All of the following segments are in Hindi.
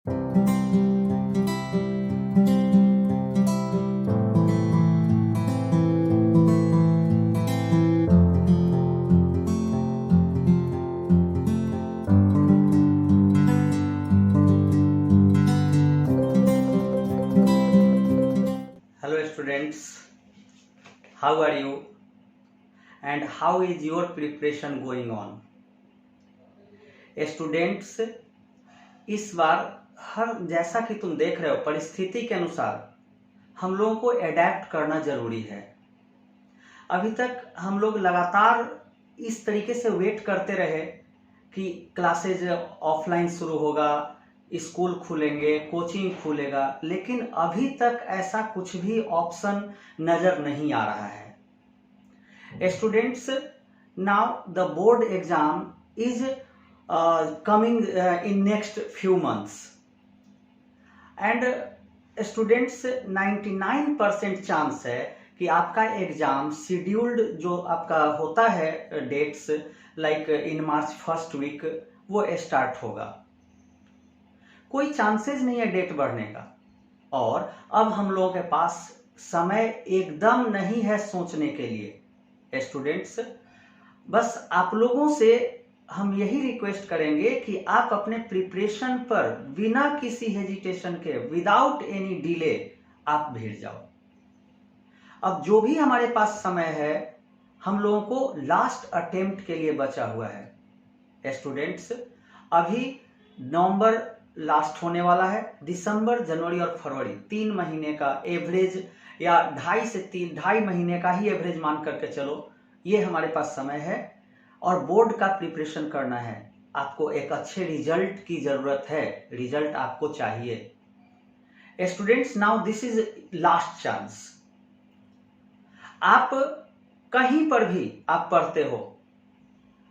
Hello students, how are you and how is your preparation going on? Students, इस बार हर जैसा कि तुम देख रहे हो परिस्थिति के अनुसार हम लोगों को एडेप्ट करना जरूरी है। अभी तक हम लोग लगातार इस तरीके से वेट करते रहे कि क्लासेज ऑफलाइन शुरू होगा, स्कूल खुलेंगे, कोचिंग खुलेगा, लेकिन अभी तक ऐसा कुछ भी ऑप्शन नजर नहीं आ रहा है। Students, now the board exam is coming in next few months and students 99% chance है कि आपका एग्जाम शेड्यूल्ड जो आपका होता है dates like in March first week वो स्टार्ट होगा। कोई चांसेस नहीं है डेट बढ़ने का और अब हम लोगों के पास समय एकदम नहीं है सोचने के लिए। स्टूडेंट्स, बस आप लोगों से हम यही रिक्वेस्ट करेंगे कि आप अपने प्रिपरेशन पर बिना किसी हेजिटेशन के, विदाउट एनी डिले आप भिड़ जाओ। अब जो भी हमारे पास समय है हम लोगों को लास्ट अटेम्प्ट के लिए बचा हुआ है। स्टूडेंट्स, अभी नवंबर लास्ट होने वाला है, दिसंबर, जनवरी और फरवरी 3 महीने का एवरेज या 2.5 महीने का ही एवरेज मान करके चलो, ये हमारे पास समय है और बोर्ड का प्रिपरेशन करना है। आपको एक अच्छे रिजल्ट की जरूरत है, रिजल्ट आपको चाहिए। Students, now this is last chance. आप कहीं पर भी आप पढ़ते हो,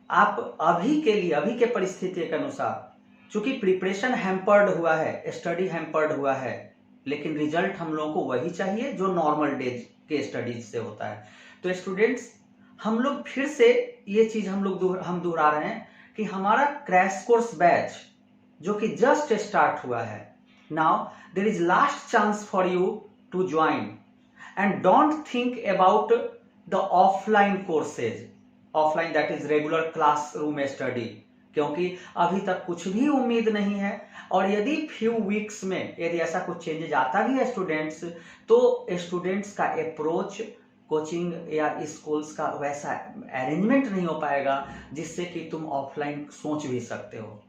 आप अभी के लिए, अभी के परिस्थिति के अनुसार, चूंकि प्रिपरेशन हैम्पर्ड हुआ है, स्टडी हैम्पर्ड हुआ है, लेकिन रिजल्ट हम लोगों को वही चाहिए जो नॉर्मल डेज के स्टडीज से होता है। तो स्टूडेंट्स, हम लोग फिर से ये चीज हम दोहरा रहे हैं कि हमारा क्रैश कोर्स बैच जो कि जस्ट स्टार्ट हुआ है, now there is last chance for you to join and don't think about the offline courses, offline that is regular classroom study, क्योंकि अभी तक कुछ भी उम्मीद नहीं है। और यदि फ्यू वीक्स में यदि ऐसा कुछ चेंजेज आता भी है स्टूडेंट्स, तो स्टूडेंट्स का अप्रोच कोचिंग या स्कूल्स का वैसा अरेंजमेंट नहीं हो पाएगा जिससे कि तुम ऑफलाइन सोच भी सकते हो।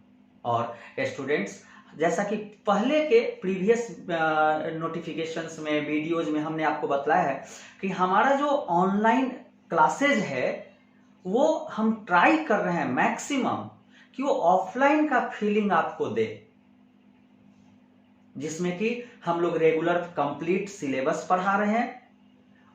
और स्टूडेंट्स, जैसा कि पहले के प्रीवियस नोटिफिकेशंस में, वीडियोज में हमने आपको बताया है कि हमारा जो ऑनलाइन क्लासेज है वो हम ट्राई कर रहे हैं मैक्सिमम कि वो ऑफलाइन का फीलिंग आपको दे, जिसमें कि हम लोग रेगुलर कंप्लीट सिलेबस पढ़ा रहे हैं,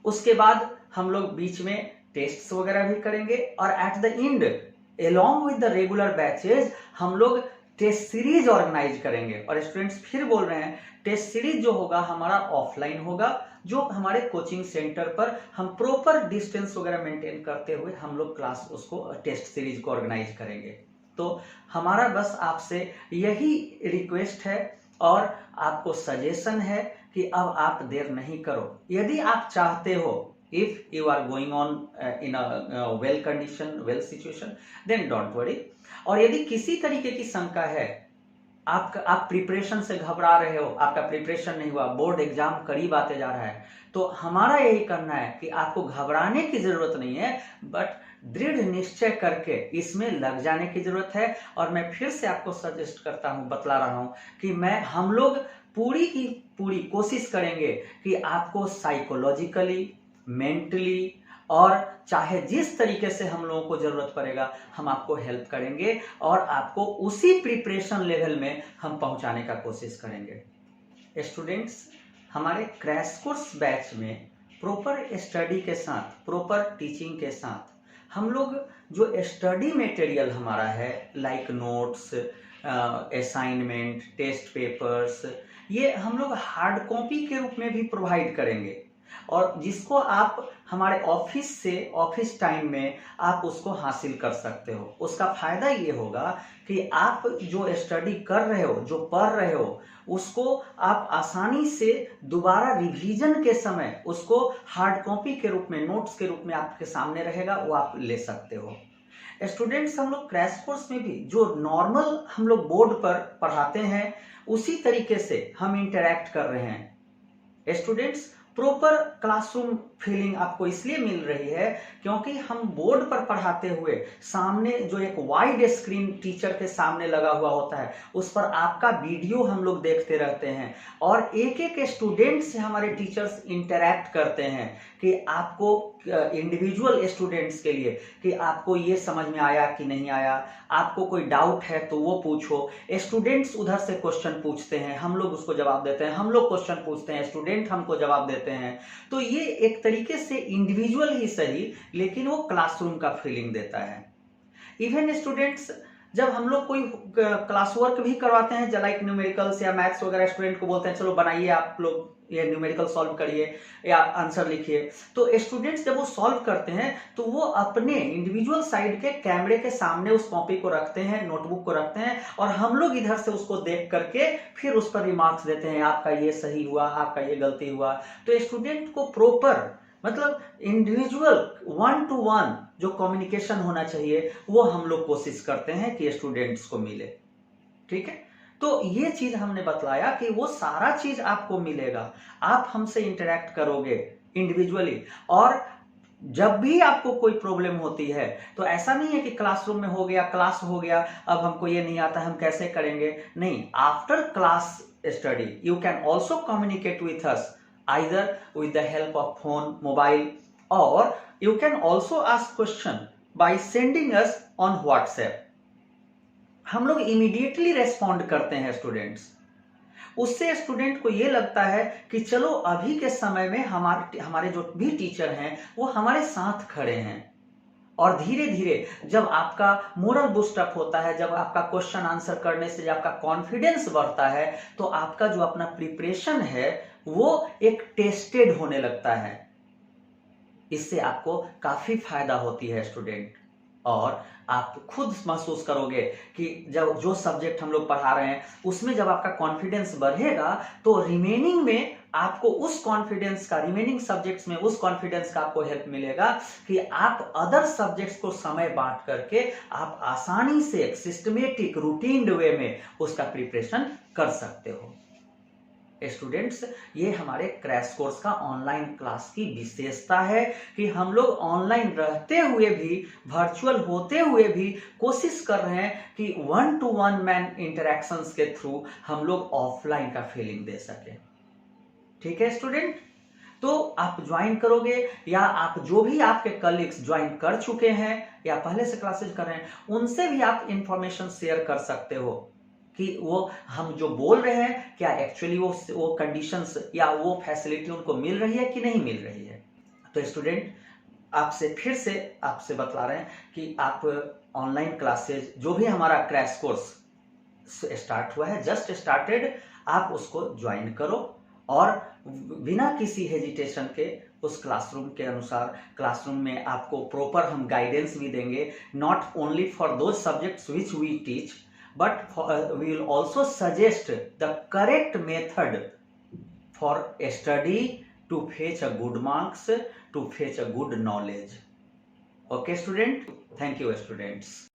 उसके बाद हम लोग बीच में टेस्ट्स वगैरह भी करेंगे और at the end along with the regular batches हम लोग टेस्ट सीरीज ऑर्गेनाइज करेंगे। और स्टूडेंट्स फिर बोल रहे हैं, टेस्ट सीरीज जो होगा हमारा ऑफलाइन होगा, जो हमारे कोचिंग सेंटर पर हम प्रॉपर डिस्टेंस वगैरह मेंटेन करते हुए हम लोग क्लास उसको टेस्ट सीरीज को ऑर्गेनाइज करेंगे। तो हमारा बस आपसे यही रिक्वेस्ट है और आपको सजेशन है कि अब आप देर नहीं करो। यदि आप चाहते हो, if you are going on in a well condition, well situation, then don't worry. और यदि किसी तरीके की शंका है, आप प्रिपरेशन से घबरा रहे हो, आपका प्रिपरेशन नहीं हुआ, बोर्ड एग्जाम करीब आते जा रहा है, तो हमारा यही करना है कि आपको घबराने की जरूरत नहीं है, बट दृढ़ निश्चय करके इसमें लग जाने की जरूरत है। और मैं फिर से आपको सजेस्ट करता हूं, बतला रहा हूं कि हम लोग पूरी की पूरी कोशिश करेंगे कि आपको साइकोलॉजिकली, मेंटली और चाहे जिस तरीके से हम लोगों को जरूरत पड़ेगा हम आपको हेल्प करेंगे और आपको उसी प्रिपरेशन लेवल में हम पहुंचाने का कोशिश करेंगे। स्टूडेंट्स, हमारे क्रैश कोर्स बैच में प्रॉपर स्टडी के साथ, प्रॉपर टीचिंग के साथ हम लोग जो स्टडी मटेरियल हमारा है, like notes, assignment, test papers, ये हम लोग हार्ड कॉपी के रूप में भी प्रोवाइड करेंगे। और जिसको आप हमारे ऑफिस से ऑफिस टाइम में आप उसको हासिल कर सकते हो। उसका फायदा ये होगा कि आप जो स्टडी कर रहे हो, जो पढ़ रहे हो, उसको आप आसानी से दोबारा रिवीजन के समय उसको हार्ड कॉपी के रूप में, नोट्स के रूप में आपके सामने रहेगा, वो आप ले सकते हो। स्टूडेंट्स, हम लोग क्रैश कोर्स में भी जो नॉर्मल हम लोग बोर्ड पर पढ़ाते हैं उसी तरीके से हम इंटरैक्ट कर रहे हैं। स्टूडेंट्स, प्रॉपर क्लासरूम फीलिंग आपको इसलिए मिल रही है क्योंकि हम बोर्ड पर पढ़ाते हुए सामने जो एक वाइड स्क्रीन टीचर के सामने लगा हुआ होता है, उस पर आपका वीडियो हम लोग देखते रहते हैं और एक एक स्टूडेंट से हमारे टीचर्स इंटरैक्ट करते हैं कि आपको इंडिविजुअल स्टूडेंट्स के लिए कि आपको ये समझ में आया कि नहीं आया, आपको कोई डाउट है तो वो पूछो। स्टूडेंट्स उधर से क्वेश्चन पूछते हैं, हम लोग उसको जवाब देते हैं, हम लोग क्वेश्चन पूछते हैं, स्टूडेंट हमको जवाब देते हैं। तो ये एक तरीके से इंडिविजुअल ही सही, लेकिन वो क्लासरूम का फीलिंग देता है। इवन स्टूडेंट्स, जब हम लोग कोई क्लास वर्क भी करवाते हैं, लाइक न्यूमेरिकल्स या मैथ्स वगैरह, स्टूडेंट को बोलते हैं चलो बनाइए, आप लोग ये न्यूमेरिकल सॉल्व करिए या आंसर लिखिए, तो स्टूडेंट्स जब वो सॉल्व करते हैं तो वो अपने इंडिविजुअल साइड के कैमरे के सामने उस कॉपी को रखते हैं, नोटबुक को रखते हैं, और हम लोग इधर से उसको देख करके फिर उस पर रिमार्क्स देते हैं, आपका ये सही हुआ, आपका ये गलती हुआ। तो स्टूडेंट को प्रॉपर, मतलब इंडिविजुअल 1-to-1 जो कम्युनिकेशन होना चाहिए वो हम लोग कोशिश करते हैं कि स्टूडेंट्स को मिले। ठीक है, तो ये चीज हमने बतलाया कि वो सारा चीज आपको मिलेगा, आप हमसे इंटरेक्ट करोगे इंडिविजुअली। और जब भी आपको कोई प्रॉब्लम होती है तो ऐसा नहीं है कि क्लासरूम में हो गया, क्लास हो गया, अब हमको ये नहीं आता, हम कैसे करेंगे, नहीं। After class study you can also communicate with us either with the help of phone, mobile, or you can also ask question by sending us on WhatsApp. हम लोग इमीडिएटली रेस्पॉन्ड करते हैं स्टूडेंट्स। उससे स्टूडेंट को ये लगता है कि चलो अभी के समय में हमारे जो भी टीचर हैं वो हमारे साथ खड़े हैं। और धीरे धीरे जब आपका मोरल बूस्टअप होता है, जब आपका क्वेश्चन आंसर करने से जब आपका कॉन्फिडेंस बढ़ता है, तो आपका जो अपना प्रिपरेशन है वो एक टेस्टेड होने लगता है। इससे आपको काफी फायदा होती है स्टूडेंट, और आप खुद महसूस करोगे कि जब जो सब्जेक्ट हम लोग पढ़ा रहे हैं उसमें जब आपका कॉन्फिडेंस बढ़ेगा तो रिमेनिंग में आपको उस कॉन्फिडेंस का, रिमेनिंग सब्जेक्ट्स में उस कॉन्फिडेंस का आपको हेल्प मिलेगा कि आप अदर सब्जेक्ट्स को समय बांट करके आप आसानी से एक सिस्टमेटिक रूटीन वे में उसका प्रिपरेशन कर सकते हो। स्टूडेंट्स, ये हमारे क्रैश कोर्स का ऑनलाइन क्लास की विशेषता है कि हम लोग ऑनलाइन रहते हुए भी, वर्चुअल होते हुए भी कोशिश कर रहे हैं कि 1-to-1 मैन इंटरेक्शंस के थ्रू हम लोग ऑफलाइन का फीलिंग दे सके। ठीक है स्टूडेंट, तो आप ज्वाइन करोगे या आप जो भी आपके कलीग्स ज्वाइन कर चुके हैं या पहले से क्लासेस कर रहे हैं उनसे भी आप इंफॉर्मेशन शेयर कर सकते हो कि वो हम जो बोल रहे हैं क्या एक्चुअली वो कंडीशंस या वो फैसिलिटी उनको मिल रही है कि नहीं मिल रही है। तो स्टूडेंट, आपसे फिर से आपसे बतला रहे हैं कि आप ऑनलाइन क्लासेज जो भी हमारा क्रैश कोर्स स्टार्ट हुआ है, जस्ट स्टार्टेड, आप उसको ज्वाइन करो और बिना किसी हेजिटेशन के उस क्लासरूम के अनुसार, क्लासरूम में आपको प्रॉपर हम गाइडेंस भी देंगे, not only for those subjects which we teach, but we will also suggest the correct method for a study to fetch a good marks, to fetch a good knowledge. Okay student, thank you students.